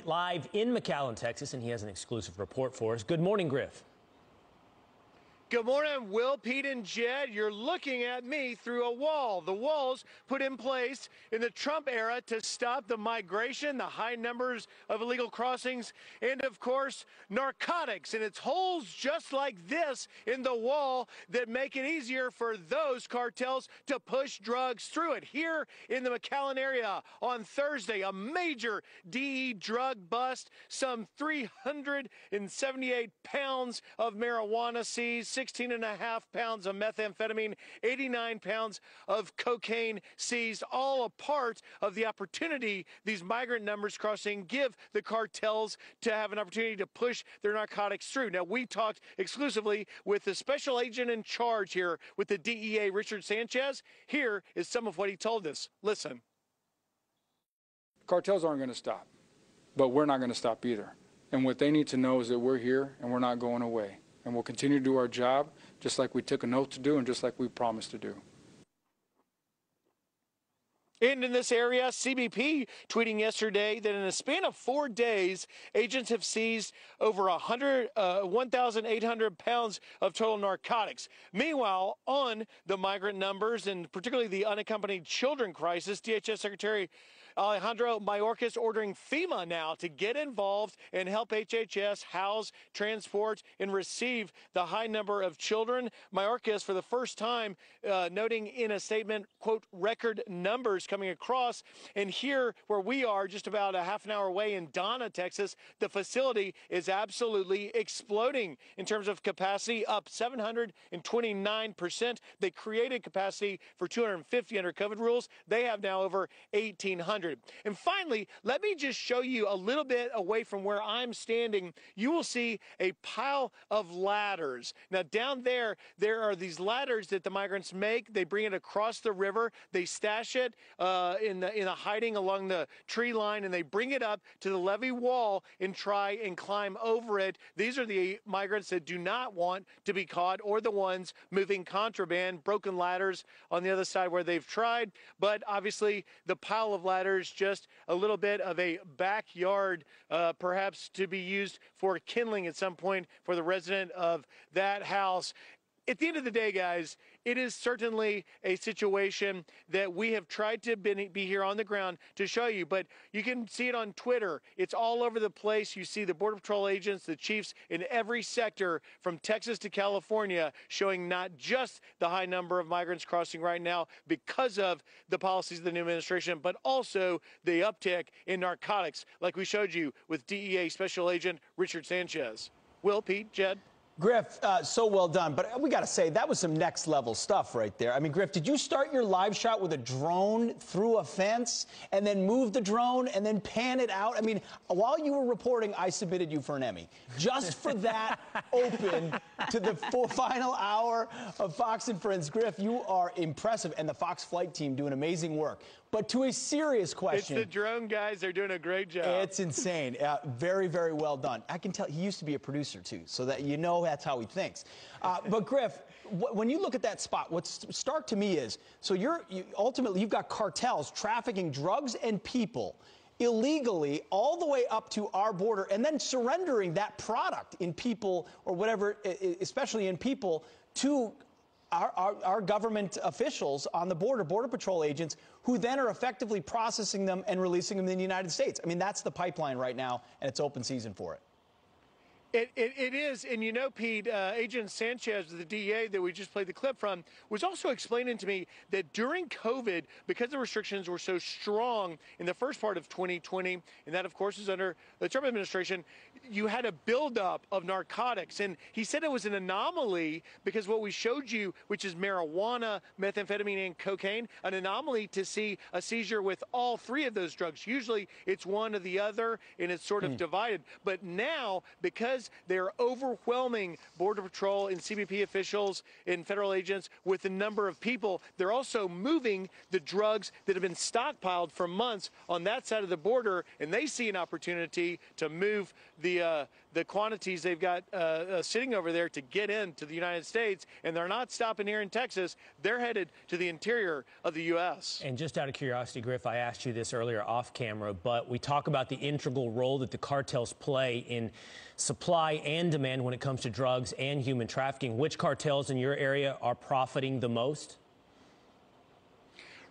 Live in McAllen, Texas, and he has an exclusive report for us. Good morning, Griff. Good morning, Will, Pete, and Jed. You're looking at me through a wall. The walls put in place in the Trump era to stop the migration, the high numbers of illegal crossings, and, of course, narcotics. And it's holes just like this in the wall that make it easier for those cartels to push drugs through it. Here in the McAllen area on Thursday, a major DE drug bust, some 378 pounds of marijuana seized, 16.5 pounds of methamphetamine, 89 pounds of cocaine seized, all a part of the opportunity these migrant numbers crossing give the cartels to have an opportunity to push their narcotics through. Now, we talked exclusively with the special agent in charge here with the DEA, Richard Sanchez. Here is some of what he told us. Listen. Cartels aren't going to stop, but we're not going to stop either. And what they need to know is that we're here and we're not going away. And we'll continue to do our job just like we took an oath to do and just like we promised to do. And in this area, CBP tweeting yesterday that in a span of 4 days, agents have seized over 1,800 pounds of total narcotics. Meanwhile, on the migrant numbers and particularly the unaccompanied children crisis, DHS Secretary Alejandro Mayorkas ordering FEMA now to get involved and help HHS house, transport, and receive the high number of children. Mayorkas, for the first time, noting in a statement, quote, record numbers coming across. And here where we are, just about a half an hour away in Donna, Texas, the facility is absolutely exploding in terms of capacity, up 729%. They created capacity for 250 under COVID rules. They have now over 1,800. And finally, let me just show you a little bit away from where I'm standing. You will see a pile of ladders. Now, down there are these ladders that the migrants make. They bring it across the river. They stash it in a hiding along the tree line, and they bring it up to the levee wall and try and climb over it. These are the migrants that do not want to be caught, or the ones moving contraband, broken ladders on the other side where they've tried. But obviously, the pile of ladders, just a little bit of a backyard, perhaps to be used for kindling at some point for the resident of that house. At the end of the day, guys, it is certainly a situation that we have tried to be here on the ground to show you, but you can see it on Twitter. It's all over the place. You see the Border Patrol agents, the chiefs in every sector from Texas to California showing not just the high number of migrants crossing right now because of the policies of the new administration, but also the uptick in narcotics, like we showed you with DEA Special Agent Richard Sanchez. Will, Pete, Jed? Griff, so well done. But we got to say, that was some next level stuff right there. I mean, Griff, did you start your live shot with a drone through a fence and then move the drone and then pan it out? I mean, while you were reporting, I submitted you for an Emmy. Just for that open to the final hour of Fox and Friends. Griff, you are impressive. And the Fox flight team doing amazing work. But to a serious question. It's the drone guys. They're doing a great job. It's insane. Very, very well done. I can tell he used to be a producer, too, so that you know that's how he thinks. But, Griff, when you look at that spot, what's stark to me is, so ultimately you've got cartels trafficking drugs and people illegally all the way up to our border and then surrendering that product in people or whatever, especially in people, to our government officials on the border, Border Patrol agents, who then are effectively processing them and releasing them in the United States. I mean, that's the pipeline right now, and it's open season for it. It is, and you know, Pete, Agent Sanchez of the DEA that we just played the clip from was also explaining to me that during COVID, because the restrictions were so strong in the first part of 2020, and that, of course, is under the Trump administration, you had a buildup of narcotics. And he said it was an anomaly because what we showed you, which is marijuana, methamphetamine, and cocaine, an anomaly to see a seizure with all three of those drugs. Usually it's one or the other, and it's sort of divided. But now, because they're overwhelming Border Patrol and CBP officials and federal agents with the number of people, they're also moving the drugs that have been stockpiled for months on that side of the border, and they see an opportunity to move the the quantities they've got sitting over there to get into the United States, and they're not stopping here in Texas. They're headed to the interior of the U.S. And just out of curiosity, Griff, I asked you this earlier off camera, but we talk about the integral role that the cartels play in supply and demand when it comes to drugs and human trafficking. Which cartels in your area are profiting the most?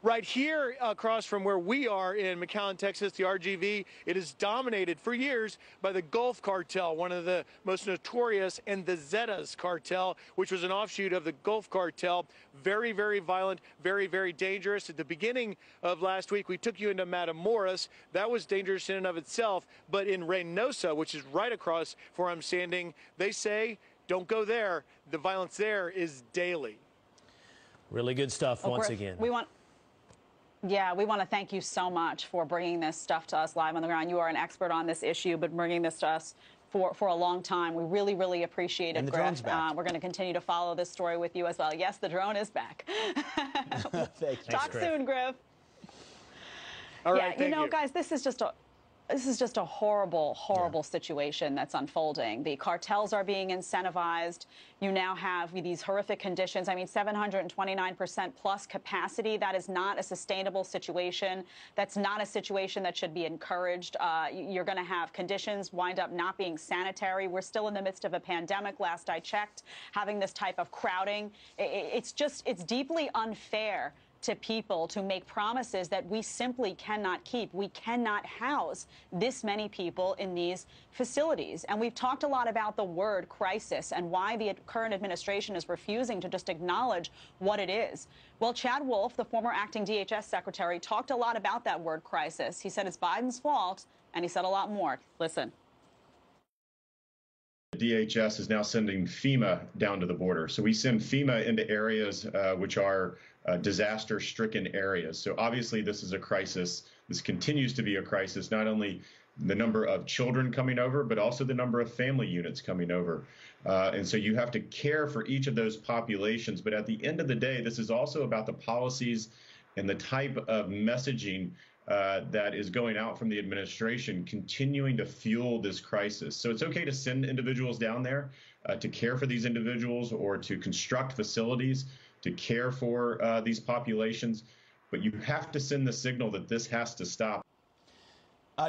Right here across from where we are in McAllen, Texas, the RGV, it is dominated for years by the Gulf Cartel, one of the most notorious, and the Zetas cartel, which was an offshoot of the Gulf Cartel. Very, very violent, very, very dangerous. At the beginning of last week, we took you into Matamoros. That was dangerous in and of itself. But in Reynosa, which is right across where I'm standing, they say, don't go there. The violence there is daily. Really good stuff once again. Yeah, we want to thank you so much for bringing this stuff to us live on the ground. You are an expert on this issue, but bringing this to us for a long time. We really, really appreciate it, and the Griff. drone's back. We're going to continue to follow this story with you as well. Yes, the drone is back. Thank you. Talk soon, Griff. All right, you know, guys, this is just a horrible, horrible situation that's unfolding. The cartels are being incentivized. You now have these horrific conditions. I mean, 729% plus capacity. That is not a sustainable situation. That's not a situation that should be encouraged. You're going to have conditions wind up not being sanitary. We're still in the midst of a pandemic. Last I checked, having this type of crowding, it's deeply unfair to people to make promises that we simply cannot keep. We cannot house this many people in these facilities. And we've talked a lot about the word crisis and why the current administration is refusing to just acknowledge what it is. Well, Chad Wolf, the former acting DHS secretary, talked a lot about that word crisis. He said it's Biden's fault, and he said a lot more. Listen. DHS is now sending FEMA down to the border. So we send FEMA into areas which are disaster-stricken areas. So obviously this is a crisis. This continues to be a crisis, not only the number of children coming over, but also the number of family units coming over. And so you have to care for each of those populations. But at the end of the day, this is also about the policies and the type of messaging that is going out from the administration, continuing to fuel this crisis. So it's okay to send individuals down there to care for these individuals or to construct facilities to care for these populations, but you have to send the signal that this has to stop.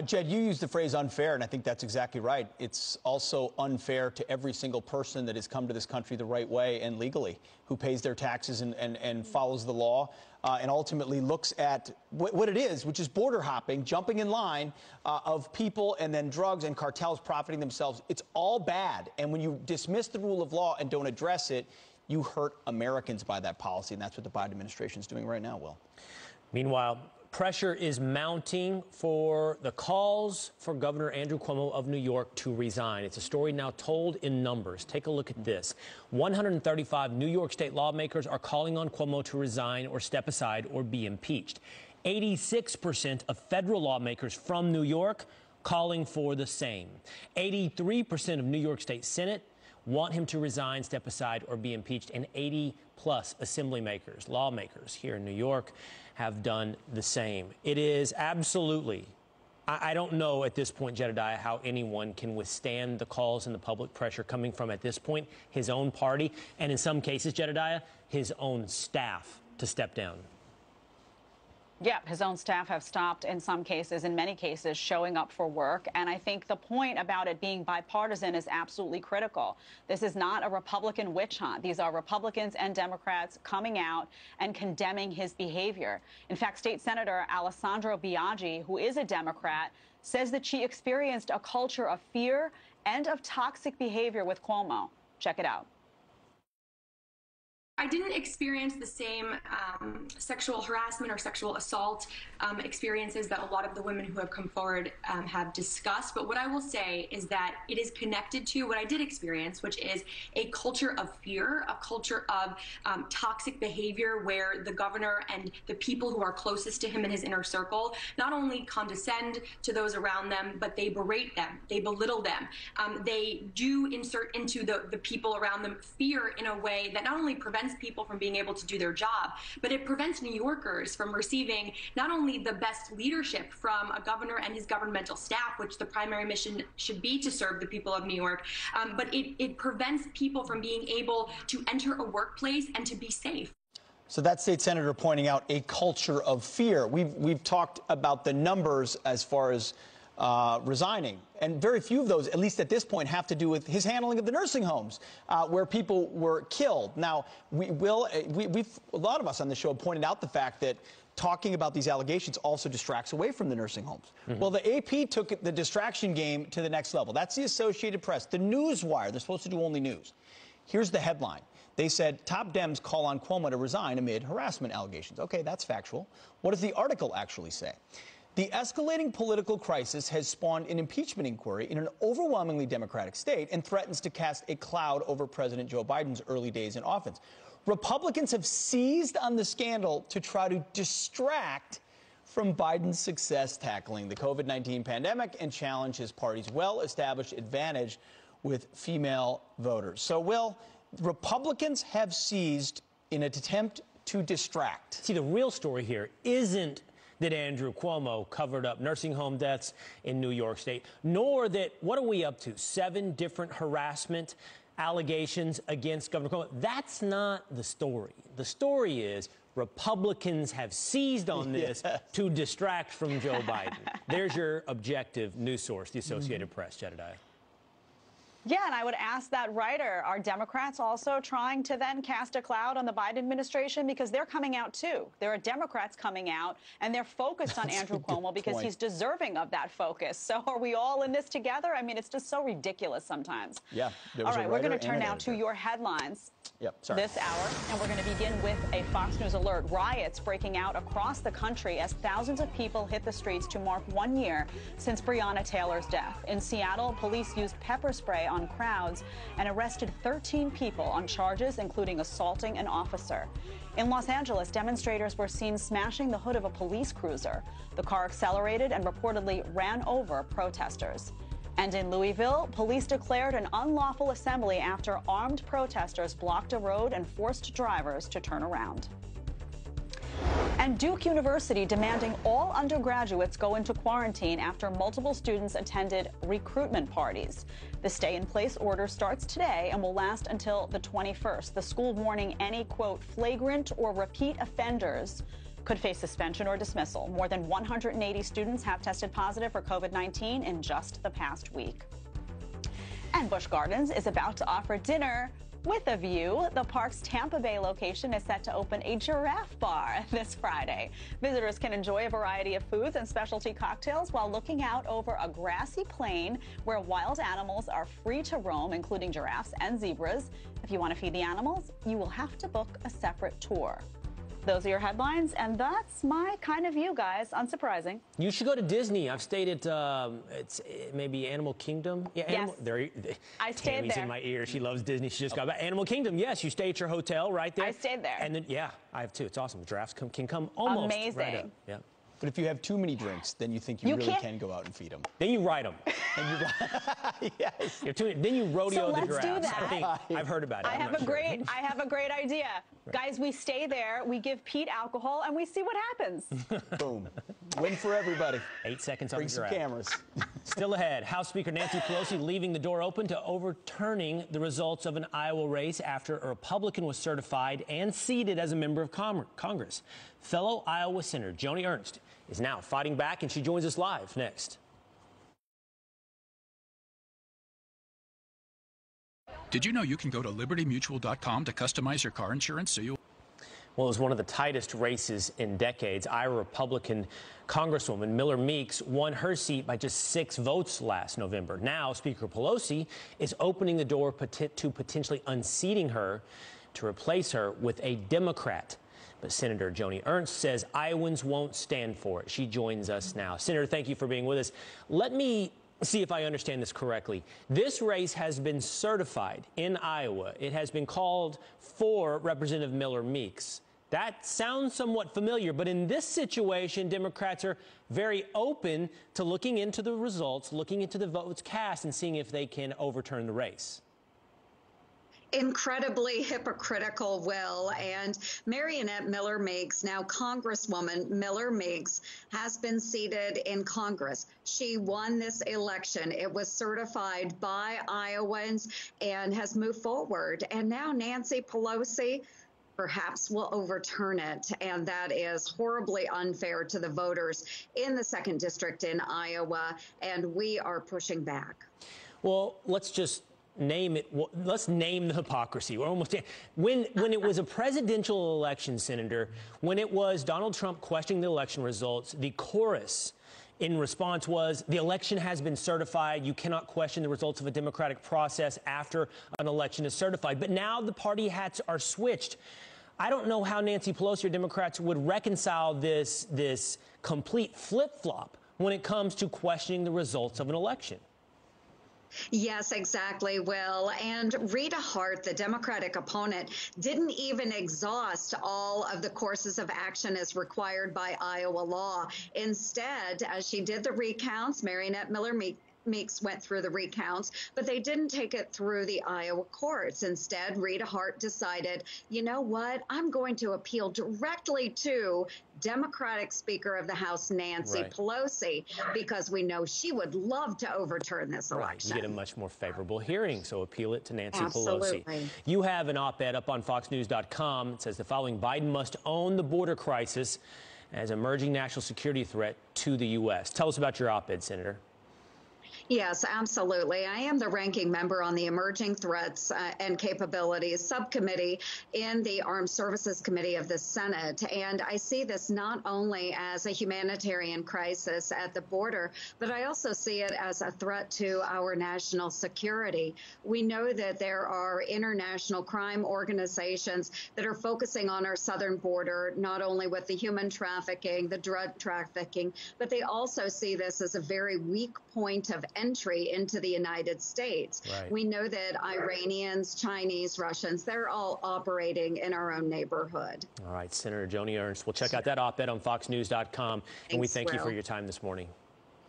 Jed, you used the phrase unfair, and I think that's exactly right. It's also unfair to every single person that has come to this country the right way and legally, who pays their taxes and follows the law, and ultimately looks at what it is, which is border hopping, jumping in line of people and then drugs and cartels profiting themselves. It's all bad. And when you dismiss the rule of law and don't address it, you hurt Americans by that policy, and that's what the Biden administration is doing right now, Will. Meanwhile, pressure is mounting for the calls for Governor Andrew Cuomo of New York to resign. It's a story now told in numbers. Take a look at this. 135 New York state lawmakers are calling on Cuomo to resign or step aside or be impeached. 86% of federal lawmakers from New York calling for the same. 83% of New York State Senate want him to resign, step aside, or be impeached. And 80-plus lawmakers here in New York have done the same. It is absolutely, I don't know at this point, Jedediah, how anyone can withstand the calls and the public pressure coming from, at this point, his own party, and in some cases, Jedediah, his own staff to step down. Yeah, his own staff have stopped in some cases, in many cases, showing up for work. And I think the point about it being bipartisan is absolutely critical. This is not a Republican witch hunt. These are Republicans and Democrats coming out and condemning his behavior. In fact, State Senator Alessandra Biaggi, who is a Democrat, says that she experienced a culture of fear and of toxic behavior with Cuomo. Check it out. I didn't experience the same sexual harassment or sexual assault experiences that a lot of the women who have come forward have discussed. But what I will say is that it is connected to what I did experience, which is a culture of fear, a culture of toxic behavior where the governor and the people who are closest to him in his inner circle not only condescend to those around them, but they berate them, they belittle them. They do insert into the people around them fear in a way that not only prevents prevents people from being able to do their job, but it prevents New Yorkers from receiving not only the best leadership from a governor and his governmental staff, which the primary mission should be to serve the people of New York, but it prevents people from being able to enter a workplace and to be safe. So that state senator pointing out a culture of fear. We've talked about the numbers as far as resigning, and very few of those, at least at this point, have to do with his handling of the nursing homes where people were killed. Now, a lot of us on the show pointed out the fact that talking about these allegations also distracts away from the nursing homes. Well, the AP took the distraction game to the next level. That's the Associated Press, the Newswire. They're supposed to do only news. Here's the headline. They said top Dems call on Cuomo to resign amid harassment allegations. Okay, that's factual. What does the article actually say? The escalating political crisis has spawned an impeachment inquiry in an overwhelmingly Democratic state and threatens to cast a cloud over President Joe Biden's early days in office. Republicans have seized on the scandal to try to distract from Biden's success tackling the COVID-19 pandemic and challenge his party's well-established advantage with female voters. So, Will, Republicans have seized in an attempt to distract. See, the real story here isn't that Andrew Cuomo covered up nursing home deaths in New York State, nor that, what are we up to, 7 different harassment allegations against Governor Cuomo. That's not the story. The story is Republicans have seized on this to distract from Joe Biden. There's your objective news source, the Associated Press, Jedediah. Yeah, and I would ask that writer, are Democrats also trying to then cast a cloud on the Biden administration? Because they're coming out, too. There are Democrats coming out, and they're focused on Andrew Cuomo because he's deserving of that focus. So are we all in this together? I mean, it's just so ridiculous sometimes. Yeah. All right, we're going to turn now to your headlines this hour, and we're going to begin with a Fox News alert. Riots breaking out across the country as thousands of people hit the streets to mark 1 year since Breonna Taylor's death. In Seattle, police used pepper spray on crowds and arrested 13 people on charges including assaulting an officer. In Los Angeles, demonstrators were seen smashing the hood of a police cruiser. The car accelerated and reportedly ran over protesters. And in Louisville, police declared an unlawful assembly after armed protesters blocked a road and forced drivers to turn around. And Duke University demanding all undergraduates go into quarantine after multiple students attended recruitment parties. The stay-in-place order starts today and will last until the 21st. The school warning any, quote, flagrant or repeat offenders could face suspension or dismissal. More than 180 students have tested positive for COVID-19 in just the past week. And Busch Gardens is about to offer dinner with a view. The park's Tampa Bay location is set to open a giraffe bar this Friday. Visitors can enjoy a variety of foods and specialty cocktails while looking out over a grassy plain where wild animals are free to roam, including giraffes and zebras. If you want to feed the animals, you will have to book a separate tour. Those are your headlines, and that's my kind of view, guys. Unsurprising. You should go to Disney. I've stayed at it's maybe Animal Kingdom. Yeah, yes. I stayed Tammy's there. in my ear. She loves Disney. She just got back. Animal Kingdom. Yes, you stay at your hotel right there. I stayed there. And then yeah, I have too. It's awesome. The giraffes can come almost amazing. Right up. Yeah. But if you have too many drinks, then you think you really can go out and feed them. Then you ride them. Yes. Then you rodeo the let's do giraffes. that. I think I've heard about it. I have a great idea. Right. Guys, we stay there, we give Pete alcohol, and we see what happens. Boom. Win for everybody. 8 seconds on Bring the some giraffe. cameras. Still ahead, House Speaker Nancy Pelosi leaving the door open to overturning the results of an Iowa race after a Republican was certified and seated as a member of Congress. Fellow Iowa Senator Joni Ernst is now fighting back, and she joins us live next. Did you know you can go to libertymutual.com to customize your car insurance so you... Well, it was one of the tightest races in decades. Iowa Republican Congresswoman Miller Meeks won her seat by just 6 votes last November. Now, Speaker Pelosi is opening the door to potentially unseating her to replace her with a Democrat. But Senator Joni Ernst says Iowans won't stand for it. She joins us now. Senator, thank you for being with us. Let me see if I understand this correctly. This race has been certified in Iowa. It has been called for Representative Miller Meeks. That sounds somewhat familiar, but in this situation, Democrats are very open to looking into the results, looking into the votes cast, and seeing if they can overturn the race. Incredibly hypocritical, Will. And Mariannette Miller Meeks, now Congresswoman Miller Meeks, has been seated in Congress. She won this election. It was certified by Iowans and has moved forward. And now Nancy Pelosi perhaps will overturn it. And that is horribly unfair to the voters in the 2nd District in Iowa. And we are pushing back. Well, let's just name it. Let's name the hypocrisy. We're almost when it was a presidential election, Senator, when it was Donald Trump questioning the election results, the chorus in response was, the election has been certified. You cannot question the results of a democratic process after an election is certified. But now the party hats are switched. I don't know how Nancy Pelosi or Democrats would reconcile this complete flip-flop when it comes to questioning the results of an election. Yes, exactly, Will. And Rita Hart, the Democratic opponent, didn't even exhaust all of the courses of action as required by Iowa law. Instead, as she did the recounts, Mariannette Miller Meeks went through the recounts, but they didn't take it through the Iowa courts. Instead, Rita Hart decided, you know what, I'm going to appeal directly to Democratic Speaker of the House, Nancy Pelosi, because we know she would love to overturn this election. You get a much more favorable hearing, so appeal it to Nancy Absolutely. Pelosi. You have an op-ed up on FoxNews.com. It says the following: Biden must own the border crisis as emerging national security threat to the U.S. Tell us about your op-ed, Senator. Yes, absolutely. I am the ranking member on the Emerging Threats and Capabilities Subcommittee in the Armed Services Committee of the Senate. And I see this not only as a humanitarian crisis at the border, but I also see it as a threat to our national security. We know that there are international crime organizations that are focusing on our southern border, not only with the human trafficking, the drug trafficking, but they also see this as a very weak point of entry into the United States. We know that Iranians, Chinese, Russians, they're all operating in our own neighborhood. All right, Senator Joni Ernst. We'll check out that op-ed on FoxNews.com. And we thank you for your time this morning.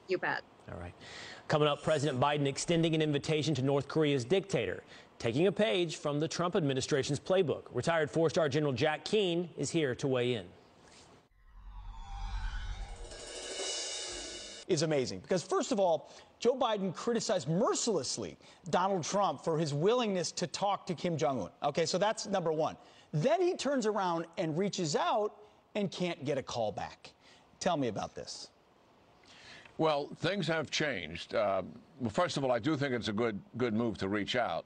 You bet. All right. Coming up, President Biden extending an invitation to North Korea's dictator, taking a page from the Trump administration's playbook. Retired four-star General Jack Keane is here to weigh in. Is amazing because, first of all, Joe Biden criticized mercilessly Donald Trump for his willingness to talk to Kim Jong-un. Okay, so that's number one. Then he turns around and reaches out and can't get a call back. Tell me about this. Well, things have changed. Well, first of all, I do think it's a good move to reach out.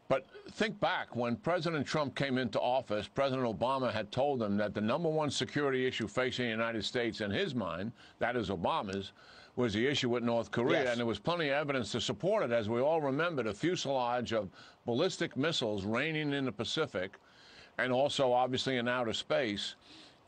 But think back, when President Trump came into office, President Obama had told him that the #1 security issue facing the United States, in his mind, that is Obama's, was the issue with North Korea. And there was plenty of evidence to support it. As we all remember, the fuselage of ballistic missiles raining in the Pacific and also, obviously, in outer space,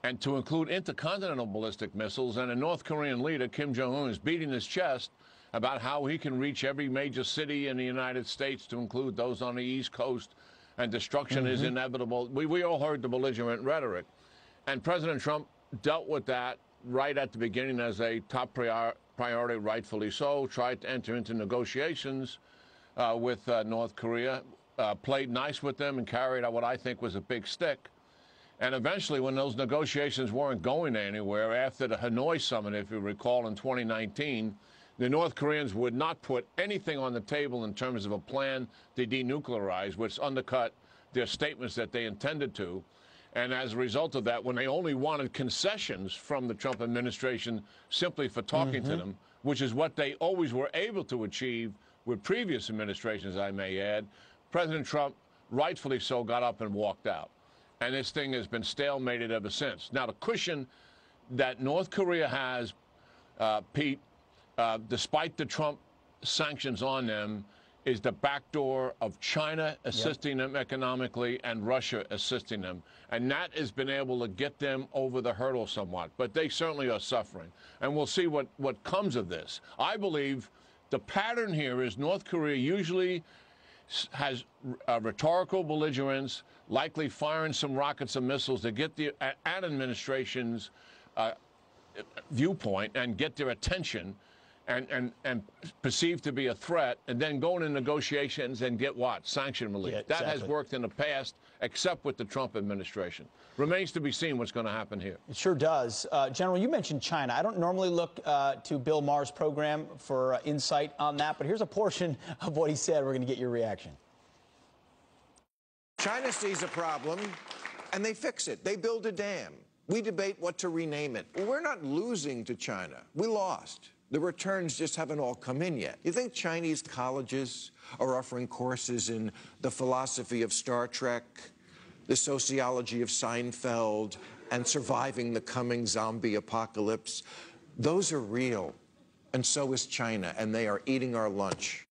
and to include intercontinental ballistic missiles. And a North Korean leader, Kim Jong-un, is beating his chest about how he can reach every major city in the United States, to include those on the East Coast, and destruction is inevitable. We all heard the belligerent rhetoric. And President Trump dealt with that right at the beginning as a top priority, rightfully so, tried to enter into negotiations with North Korea, played nice with them and carried out what I think was a big stick. And eventually, when those negotiations weren't going anywhere, after the Hanoi summit, if you recall, in 2019, the North Koreans would not put anything on the table in terms of a plan to denuclearize, which undercut their statements that they intended to. And as a result of that, when they only wanted concessions from the Trump administration simply for talking to them, which is what they always were able to achieve with previous administrations, I may add, President Trump, rightfully so, got up and walked out. And this thing has been stalemated ever since. Now, the cushion that North Korea has, Pete, despite the Trump sanctions on them, is the backdoor of China assisting them economically and Russia assisting them. And that has been able to get them over the hurdle somewhat. But they certainly are suffering. And we'll see what comes of this. I believe the pattern here is North Korea usually has rhetorical belligerence, likely firing some rockets and missiles to get the administration's viewpoint and get their attention. and perceived to be a threat, and then go into negotiations and get what? Sanction relief. Yeah, That has exactly. worked in the past, except with the Trump administration. Remains to be seen what's going to happen here. It sure does. General, you mentioned China. I don't normally look to Bill Maher's program for insight on that, but here's a portion of what he said. We're going to get your reaction. China sees a problem, and they fix it. They build a dam. We debate what to rename it. We're not losing to China. We lost. The returns just haven't all come in yet. You think Chinese colleges are offering courses in the philosophy of Star Trek, the sociology of Seinfeld, and surviving the coming zombie apocalypse? Those are real, and so is China, and they are eating our lunch.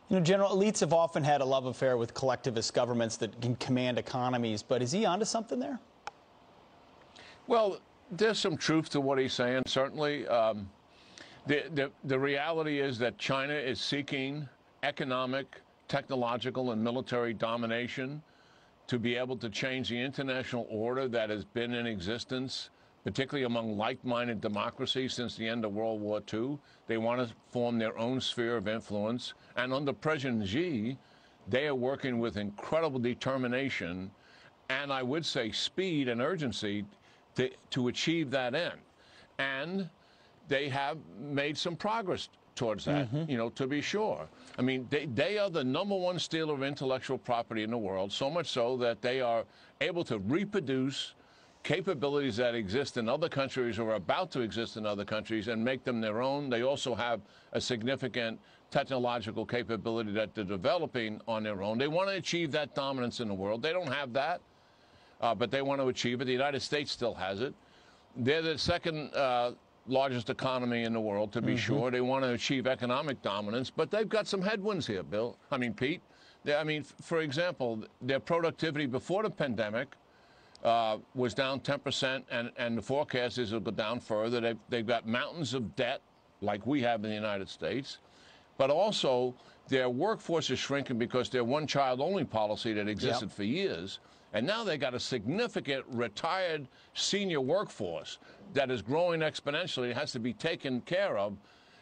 You know, General, elites have often had a love affair with collectivist governments that can command economies, but is he onto something there? Well, there's some truth to what he's saying, certainly. The reality is that China is seeking economic, technological, and military domination to be able to change the international order that has been in existence, particularly among like-minded democracies since the end of World War II. They want to form their own sphere of influence. And under President Xi, they are working with incredible determination and, I would say, speed and urgency to achieve that end. And they have made some progress towards that, you know, to be sure. I mean, they are the #1 stealer of intellectual property in the world, so much so that they are able to reproduce capabilities that exist in other countries or are about to exist in other countries and make them their own. They also have a significant technological capability that they're developing on their own. They want to achieve that dominance in the world. They don't have that, but they want to achieve it. The United States still has it. They're the second largest economy in the world, to be sure. They want to achieve economic dominance, but they've got some headwinds here, Pete. For example, their productivity before the pandemic was down 10%, and the forecast is it'll go down further. They've got mountains of debt, like we have in the United States, but also their workforce is shrinking because their one-child-only policy that existed for years. And now they got a significant retired senior workforce that is growing exponentially. It has to be taken care of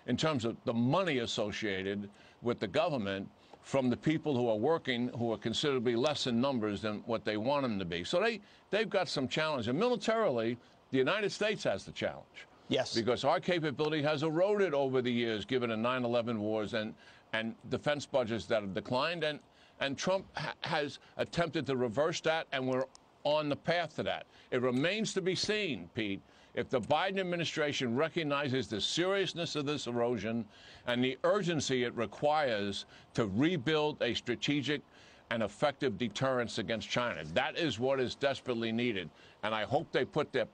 in terms of the money associated with the government from the people who are working, who are considerably less in numbers than what they want them to be. So they've got some challenge. And militarily, the United States has the challenge. Yes. Because our capability has eroded over the years, given the 9/11 wars and defense budgets that have declined. And Trump has attempted to reverse that, and we're on the path to that. It remains to be seen, Pete, if the Biden administration recognizes the seriousness of this erosion and the urgency it requires to rebuild a strategic and effective deterrence against China. That is what is desperately needed. And I hope they put it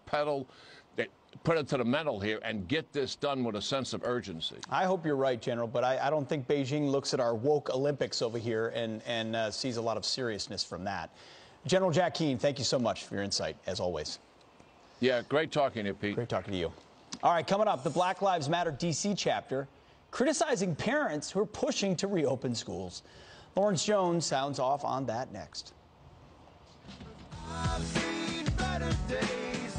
to the metal here and get this done with a sense of urgency. I hope you're right, General, but I don't think Beijing looks at our woke Olympics over here and sees a lot of seriousness from that. General Jack Keane, thank you so much for your insight, as always. Yeah, great talking to you, Pete. Great talking to you. All right, coming up, the Black Lives Matter D.C. chapter criticizing parents who are pushing to reopen schools. Lawrence Jones sounds off on that next.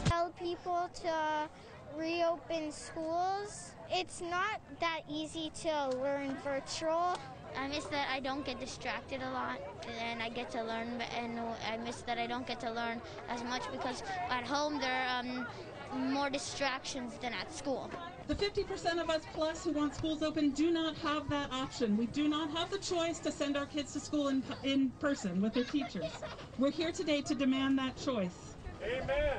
Tell people to reopen schools. It's not that easy to learn virtual. I miss that I don't get distracted a lot, and I get to learn, and I miss that I don't get to learn as much because at home there are more distractions than at school. The 50% of us plus who want schools open do not have that option. We do not have the choice to send our kids to school in person with their teachers. We're here today to demand that choice. Amen.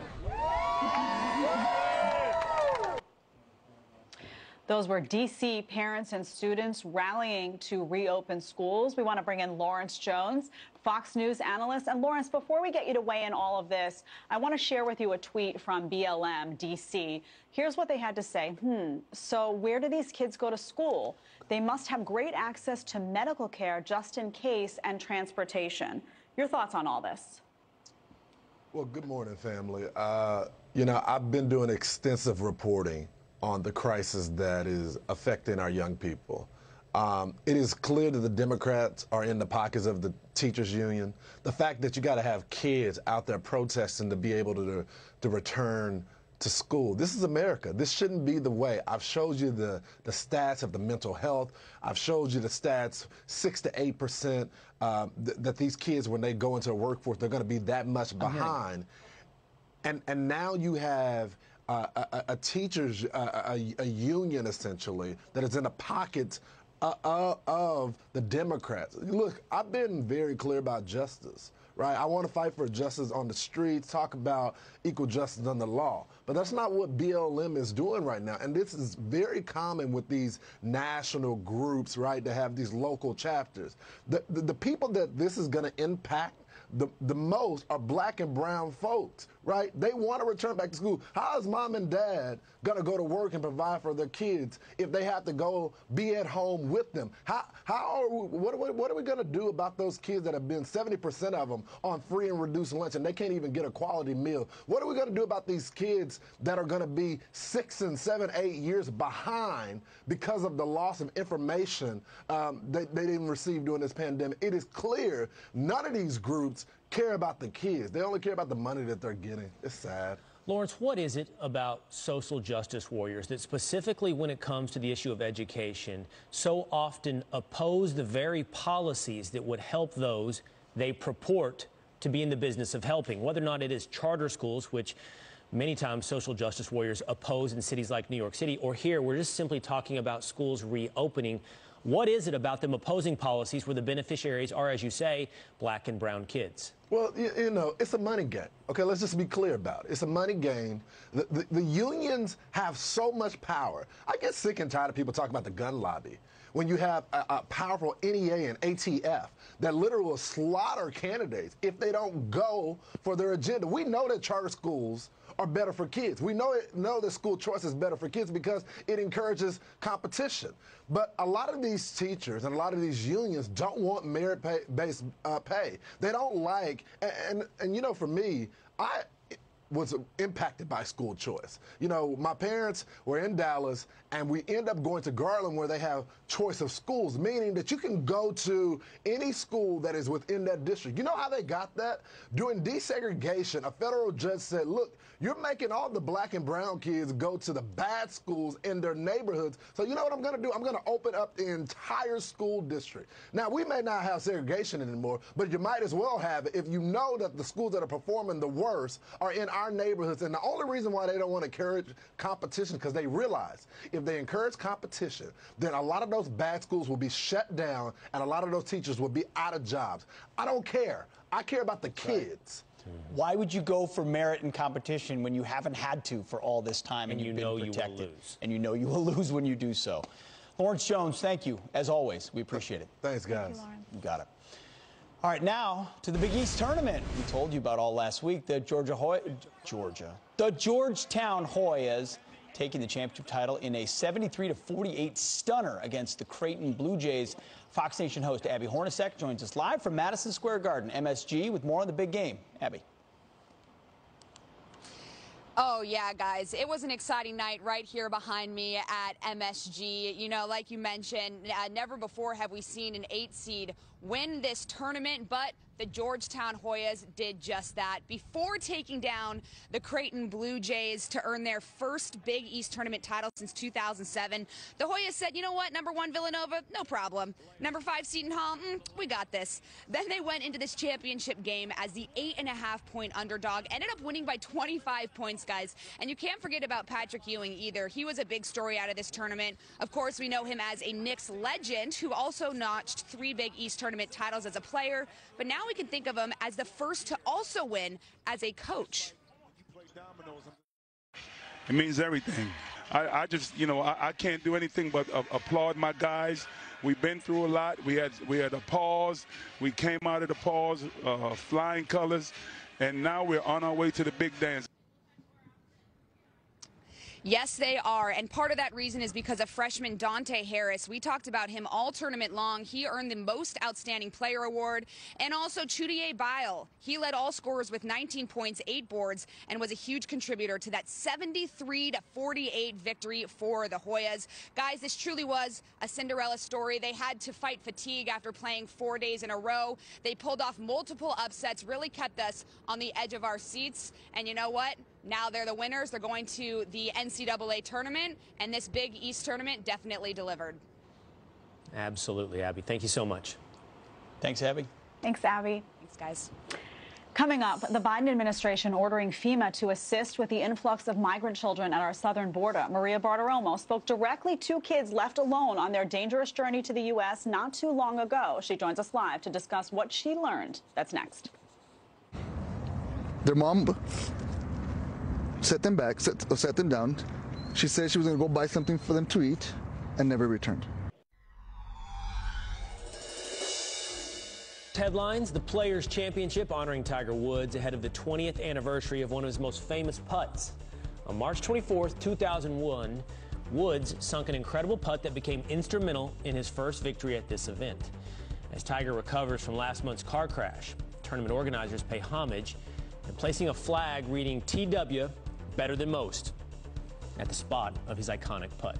Those were D.C. parents and students rallying to reopen schools. We want to bring in Lawrence Jones, Fox News analyst. And Lawrence, before we get you to weigh in all of this, I want to share with you a tweet from BLM D.C. Here's what they had to say. So where do these kids go to school? They must have great access to medical care just in case and transportation. Your thoughts on all this? Well, good morning, family. I've been doing extensive reporting on the crisis that is affecting our young people. It is clear that the Democrats are in the pockets of the teachers union. The fact that you got to have kids out there protesting to be able to return to school. This is America. This shouldn't be the way. I've showed you the stats of the mental health. I've showed you the stats, 6 to 8% that these kids, when they go into the workforce, they're going to be that much behind. And now you have a teachers, a union essentially, that is in the pocket of the Democrats. Look, I've been very clear about justice, right? I want to fight for justice on the streets, talk about equal justice under the law. But that's not what BLM is doing right now. And this is very common with these national groups, right, to have these local chapters. The people that this is going to impact the most are black and brown folks, right? They want to return back to school. How is mom and dad going to go to work and provide for their kids if they have to go be at home with them? What are we going to do about those kids that have been, 70% of them, on free and reduced lunch and they can't even get a quality meal? What are we going to do about these kids that are going to be 6 and 7, 8 years behind because of the loss of information they didn't receive during this pandemic? It is clear none of these groups care about the kids. They only care about the money that they're getting. It's sad. Lawrence, what is it about social justice warriors that specifically when it comes to the issue of education so often oppose the very policies that would help those they purport to be in the business of helping, whether or not it is charter schools, which many times social justice warriors oppose in cities like New York City, or here we're just simply talking about schools reopening? What is it about them opposing policies where the beneficiaries are, as you say, black and brown kids? Well, you know, it's a money game. Okay, let's just be clear about it. It's a money game. The unions have so much power. I get sick and tired of people talking about the gun lobby. When you have a powerful NEA and ATF that literally will slaughter candidates if they don't go for their agenda. We know that charter schools are better for kids. We know that school choice is better for kids because it encourages competition. But a lot of these teachers and a lot of these unions don't want merit-based pay. They don't like, and you know, for me, I was impacted by school choice. You know, my parents were in Dallas, and we end up going to Garland where they have choice of schools, meaning that you can go to any school that is within that district. You know how they got that? During desegregation, a federal judge said, look, you're making all the black and brown kids go to the bad schools in their neighborhoods. So you know what I'm going to do? I'm going to open up the entire school district. Now, we may not have segregation anymore, but you might as well have it if you know that the schools that are performing the worst are in our neighborhoods. And the only reason why they don't want to encourage competition is because they realize if they encourage competition, then a lot of those bad schools will be shut down and a lot of those teachers will be out of jobs. I don't care. I care about the kids. Why would you go for merit and competition when you haven't had to for all this time and you've been protected? You will lose. And you know you will lose when you do so. Lawrence Jones, thank you, as always. We appreciate it. Thanks, guys. Thank you, You got it. All right, now to the Big East tournament. We told you about all last week. The Georgetown Hoyas taking the championship title in a 73-48 stunner against the Creighton Blue Jays. Fox Nation host Abby Hornacek joins us live from Madison Square Garden, MSG, with more on the big game. Abby. Oh, yeah, guys. It was an exciting night right here behind me at MSG. You know, like you mentioned, never before have we seen an 8 seed win this tournament, but the Georgetown Hoyas did just that. Before taking down the Creighton Blue Jays to earn their first Big East tournament title since 2007, the Hoyas said, you know what, number 1 Villanova, no problem. Number 5 Seton Hall, we got this. Then they went into this championship game as the 8.5-point underdog, ended up winning by 25 points, guys. And you can't forget about Patrick Ewing either. He was a big story out of this tournament. Of course, we know him as a Knicks legend who also notched 3 Big East tournament titles as a player, but now we can think of him as the first to also win as a coach. It means everything. I just, you know, I can't do anything but applaud my guys. We've been through a lot. We had a pause. We came out of the pause, flying colors, and now we're on our way to the big dance. Yes, they are, and part of that reason is because of freshman Dante Harris. We talked about him all tournament long. He earned the Most Outstanding Player award, and also Chudier Bile. He led all scorers with 19 points, 8 boards, and was a huge contributor to that 73-48 victory for the Hoyas. Guys, this truly was a Cinderella story. They had to fight fatigue after playing 4 days in a row. They pulled off multiple upsets, really kept us on the edge of our seats, and you know what? Now they're the winners. They're going to the NCAA tournament, and this Big East tournament definitely delivered. Absolutely, Abby. Thank you so much. Thanks, Abby. Thanks, Abby. Thanks, guys. Coming up, the Biden administration ordering FEMA to assist with the influx of migrant children at our southern border. Maria Bartiromo spoke directly to kids left alone on their dangerous journey to the U.S. not too long ago. She joins us live to discuss what she learned. That's next. Their mom set them back, sat them down. She said she was going to go buy something for them to eat and never returned. Headlines: the Players' Championship honoring Tiger Woods ahead of the 20th anniversary of one of his most famous putts. On March 24th, 2001, Woods sunk an incredible putt that became instrumental in his first victory at this event. As Tiger recovers from last month's car crash, tournament organizers pay homage and placing a flag reading TW, better than most, at the spot of his iconic putt.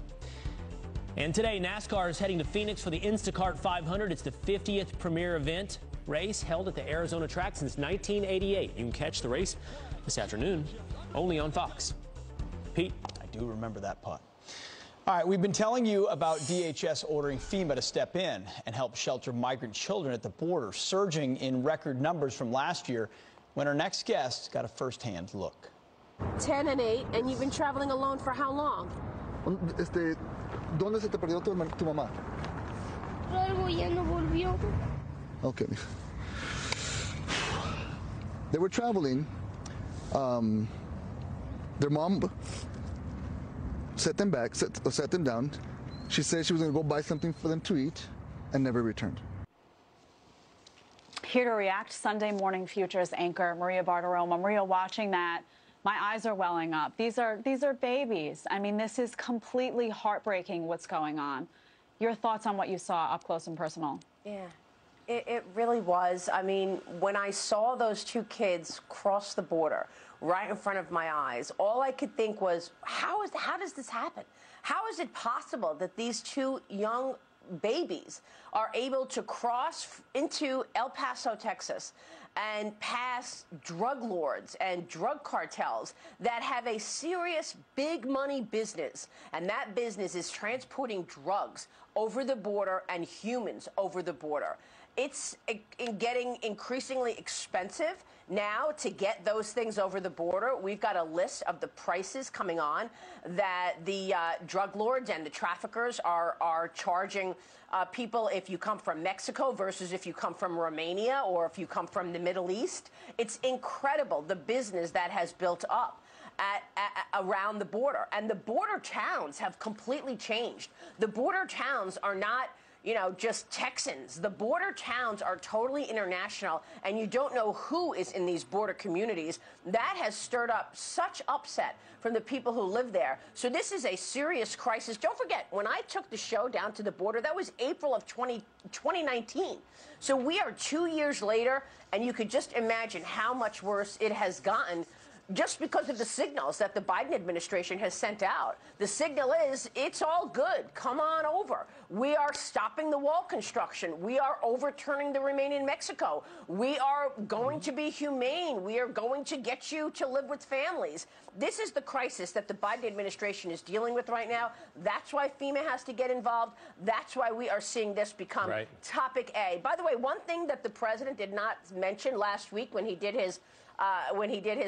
And today, NASCAR is heading to Phoenix for the Instacart 500. It's the 50th premier event race held at the Arizona track since 1988. You can catch the race this afternoon only on Fox. Pete? I do remember that putt. All right, we've been telling you about DHS ordering FEMA to step in and help shelter migrant children at the border, surging in record numbers from last year, when our next guest got a first-hand look. 10 and 8, and you've been traveling alone for how long? ¿Dónde se te perdió tu mamá? Luego ya no volvió. Okay. They were traveling. Their mom set them back, sat them down. She said she was going to go buy something for them to eat and never returned. Here to react, Sunday Morning Futures anchor Maria Bartiromo. Maria, watching that, my eyes are welling up. These are babies. I mean, this is completely heartbreaking what's going on. Your thoughts on what you saw up close and personal? Yeah, it really was. I mean, when I saw those two kids cross the border right in front of my eyes, all I could think was, how does this happen? How is it possible that these two young babies are able to cross into El Paso, Texas, and pass drug lords and drug cartels that have a serious big money business, and that business is transporting drugs over the border and humans over the border. It's getting increasingly expensive now to get those things over the border. We've got a list of the prices coming on that the drug lords and the traffickers are charging people if you come from Mexico versus if you come from Romania or if you come from the Middle East. It's incredible, the business that has built up around the border. And the border towns have completely changed. The border towns are not, you know, just Texans. The border towns are totally international, and you don't know who is in these border communities. That has stirred up such upset from the people who live there. So this is a serious crisis. Don't forget, when I took the show down to the border, that was April of 2019. So we are 2 years later, and you could just imagine how much worse it has gotten just because of the signals that the Biden administration has sent out. The signal is, it's all good. Come on over. We are stopping the wall construction. We are overturning the Remain in Mexico. We are going to be humane. We are going to get you to live with families. This is the crisis that the Biden administration is dealing with right now. That's why FEMA has to get involved. That's why we are seeing this become topic A. By the way, one thing that the president did not mention last week when he did his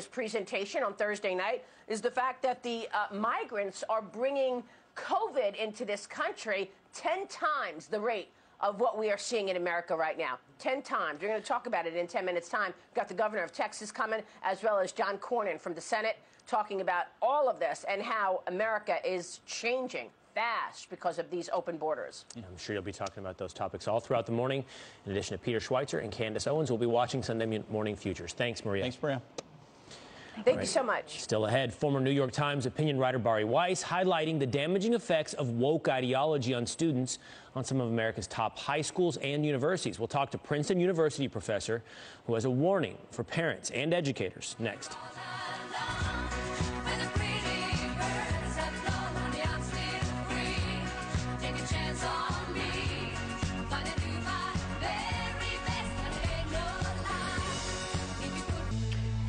presentation on Thursday night is the fact that the migrants are bringing COVID into this country 10 times the rate of what we are seeing in America right now. 10 times. We're going to talk about it in 10 minutes' time. We've got the governor of Texas coming, as well as John Cornyn from the Senate, talking about all of this and how America is changing fast because of these open borders. I'm sure you'll be talking about those topics all throughout the morning. In addition to Peter Schweitzer and Candace Owens, we'll be watching Sunday Morning Futures. Thanks, Maria. Thanks, Maria. Thank you so much. Still ahead, former New York Times opinion writer Bari Weiss highlighting the damaging effects of woke ideology on students on some of America's top high schools and universities. We'll talk to Princeton University professor who has a warning for parents and educators next.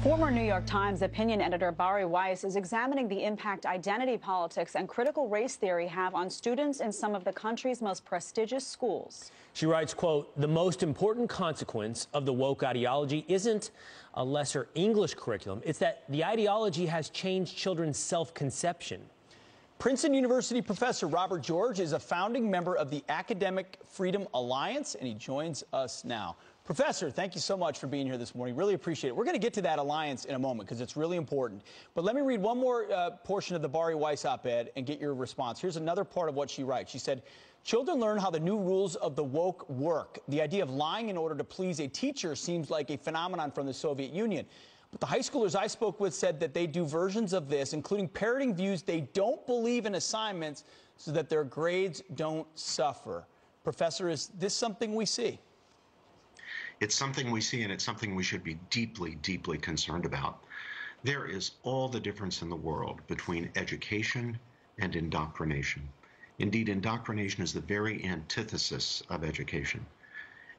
Former New York Times opinion editor Bari Weiss is examining the impact identity politics and critical race theory have on students in some of the country's most prestigious schools. She writes, quote, "The most important consequence of the woke ideology isn't a lesser English curriculum. It's that the ideology has changed children's self-conception." Princeton University professor Robert George is a founding member of the Academic Freedom Alliance, and he joins us now. Professor, thank you so much for being here this morning. Really appreciate it. We're going to get to that alliance in a moment because it's really important. But let me read one more portion of the Bari Weiss op-ed and get your response. Here's another part of what she writes. She said, "Children learn how the new rules of the woke work. The idea of lying in order to please a teacher seems like a phenomenon from the Soviet Union. But the high schoolers I spoke with said that they do versions of this, including parroting views they don't believe in assignments so that their grades don't suffer." Professor, is this something we see? It's something we see, and it's something we should be deeply, deeply concerned about. There is all the difference in the world between education and indoctrination. Indeed, indoctrination is the very antithesis of education.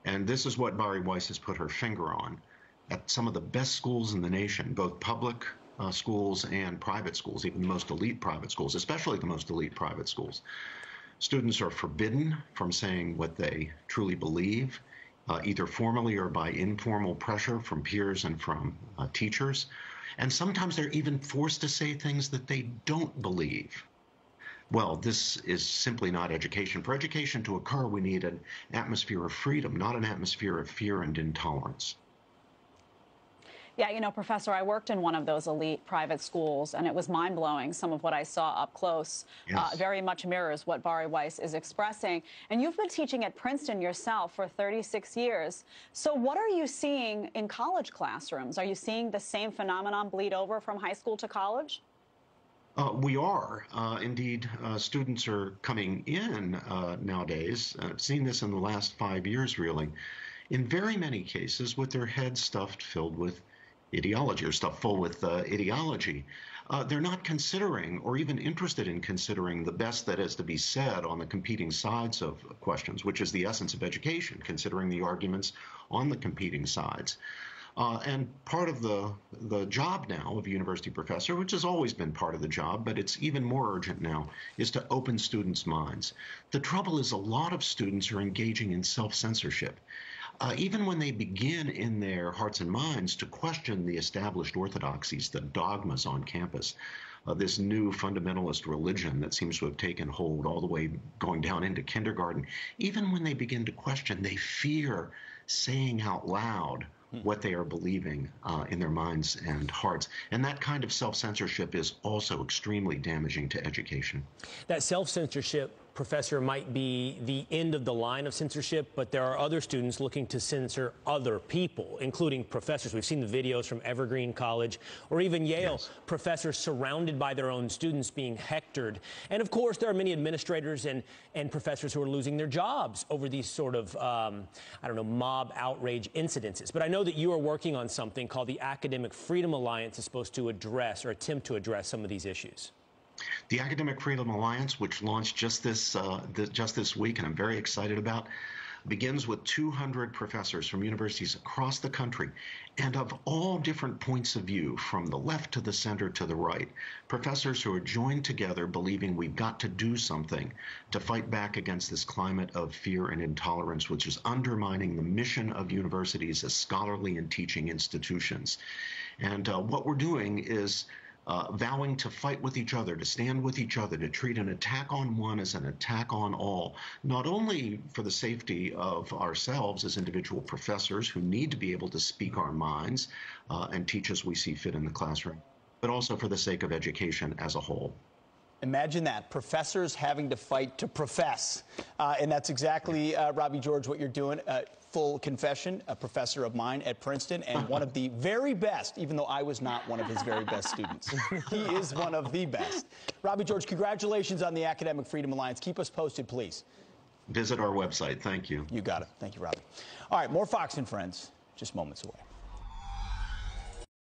And this is what Bari Weiss has put her finger on. At some of the best schools in the nation, both public schools and private schools, even the most elite private schools, especially the most elite private schools, students are forbidden from saying what they truly believe, either formally or by informal pressure from peers and from teachers. And sometimes they're even forced to say things that they don't believe. Well, this is simply not education. For education to occur, we need an atmosphere of freedom, not an atmosphere of fear and intolerance. Yeah, you know, Professor, I worked in one of those elite private schools, and it was mind-blowing, some of what I saw up close. Yes. Very much mirrors what Bari Weiss is expressing. And you've been teaching at Princeton yourself for 36 years. So what are you seeing in college classrooms? Are you seeing the same phenomenon bleed over from high school to college? We are. Indeed, students are coming in nowadays, seeing this in the last 5 years, really, in very many cases with their heads stuffed filled with ideology or stuff full with ideology. They're not considering or even interested in considering the best that is to be said on the competing sides of questions, which is the essence of education, considering the arguments on the competing sides. And part of the job now of a university professor, which has always been part of the job, but it's even more urgent now, is to open students' minds. The trouble is a lot of students are engaging in self-censorship. Even when they begin in their hearts and minds to question the established orthodoxies, the dogmas on campus, this new fundamentalist religion that seems to have taken hold all the way going down into kindergarten, even when they begin to question, they fear saying out loud what they are believing in their minds and hearts. And that kind of self-censorship is also extremely damaging to education. That self-censorship, Professor, might be the end of the line of censorship, but there are other students looking to censor other people, including professors. We've seen the videos from Evergreen College or even Yale, yes. Professors surrounded by their own students being hectored. And of course, there are many administrators and professors who are losing their jobs over these sort of, mob outrage incidences. But I know that you are working on something called the Academic Freedom Alliance is supposed to address or attempt to address some of these issues. The Academic Freedom Alliance, which launched just this week, and I'm very excited about, begins with 200 professors from universities across the country and of all different points of view, from the left to the center to the right, professors who are joined together believing we've got to do something to fight back against this climate of fear and intolerance, which is undermining the mission of universities as scholarly and teaching institutions. And what we're doing is vowing to fight with each other, to stand with each other, to treat an attack on one as an attack on all, not only for the safety of ourselves as individual professors who need to be able to speak our minds and teach as we see fit in the classroom, but also for the sake of education as a whole. Imagine that, professors having to fight to profess. And that's exactly, Robbie George, what you're doing. Full confession, a professor of mine at Princeton and one of the very best, even though I was not one of his very best students. He is one of the best. Robbie George, congratulations on the Academic Freedom Alliance. Keep us posted, please. Visit our website. Thank you. You got it. Thank you, Robbie. All right, more Fox and Friends, just moments away.